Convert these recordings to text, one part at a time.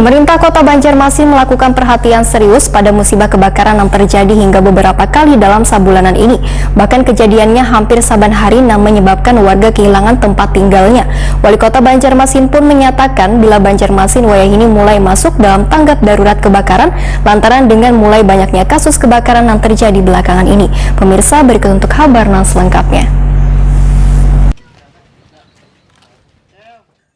Pemerintah Kota Banjarmasin melakukan perhatian serius pada musibah kebakaran yang terjadi hingga beberapa kali dalam sabulanan ini. Bahkan kejadiannya hampir saban hari yang menyebabkan warga kehilangan tempat tinggalnya. Wali Kota Banjarmasin pun menyatakan bila Banjarmasin wayahini mulai masuk dalam tanggap darurat kebakaran lantaran dengan mulai banyaknya kasus kebakaran yang terjadi belakangan ini. Pemirsa, berikut untuk kabar selengkapnya.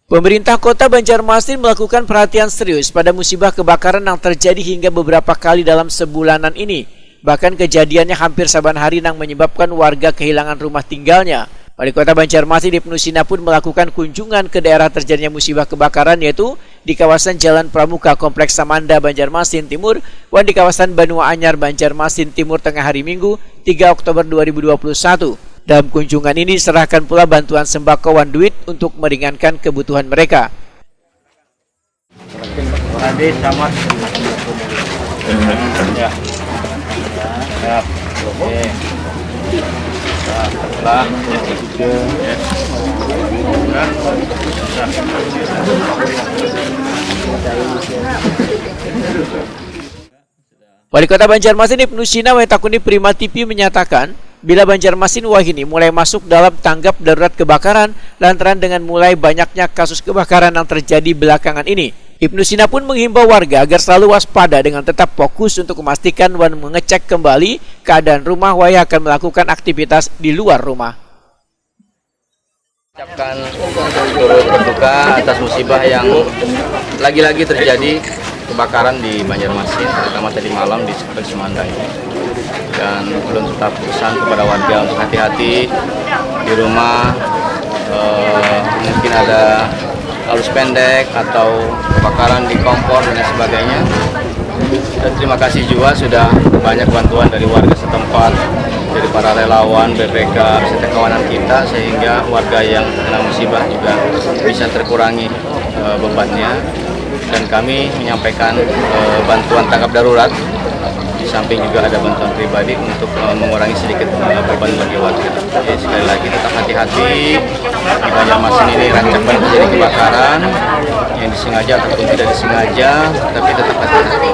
Pemerintah Kota Banjarmasin melakukan perhatian serius pada musibah kebakaran yang terjadi hingga beberapa kali dalam sebulanan ini. Bahkan kejadiannya hampir saban hari yang menyebabkan warga kehilangan rumah tinggalnya. Wali Kota Banjarmasin Ibnu Sina pun melakukan kunjungan ke daerah terjadinya musibah kebakaran, yaitu di kawasan Jalan Pramuka Kompleks Samanda Banjarmasin Timur dan di kawasan Banua Anyar Banjarmasin Timur tengah hari Minggu 3 Oktober 2021. Dalam kunjungan ini diserahkan pula bantuan sembako dan duit untuk meringankan kebutuhan mereka. Wali Kota Banjarmasin Ibnu Sina Wetakuni Prima TV menyatakan, bila Banjarmasin wahini mulai masuk dalam tanggap darurat kebakaran lantaran dengan mulai banyaknya kasus kebakaran yang terjadi belakangan ini. Ibnu Sina pun menghimbau warga agar selalu waspada dengan tetap fokus untuk memastikan dan mengecek kembali keadaan rumah waya akan melakukan aktivitas di luar rumah. Ucapkan turut berduka atas musibah yang lagi-lagi terjadi kebakaran di Banjarmasin, terutama tadi malam di Kompleks Samanda ini. Dan belum tetap pesan kepada warga untuk hati-hati di rumah, mungkin ada arus pendek atau kebakaran di kompor dan sebagainya. Dan terima kasih juga sudah banyak bantuan dari warga setempat, dari para relawan, BPK, beserta kawanan kita, sehingga warga yang kena musibah juga bisa terkurangi bebannya. Dan kami menyampaikan bantuan tanggap darurat. Di samping juga ada bantuan pribadi untuk mengurangi sedikit beban bagi warga. Jadi sekali lagi tetap hati-hati, di Banjarmasin ini rancak banget terjadi kebakaran yang disengaja ataupun tidak disengaja, tapi tetap hati-hati.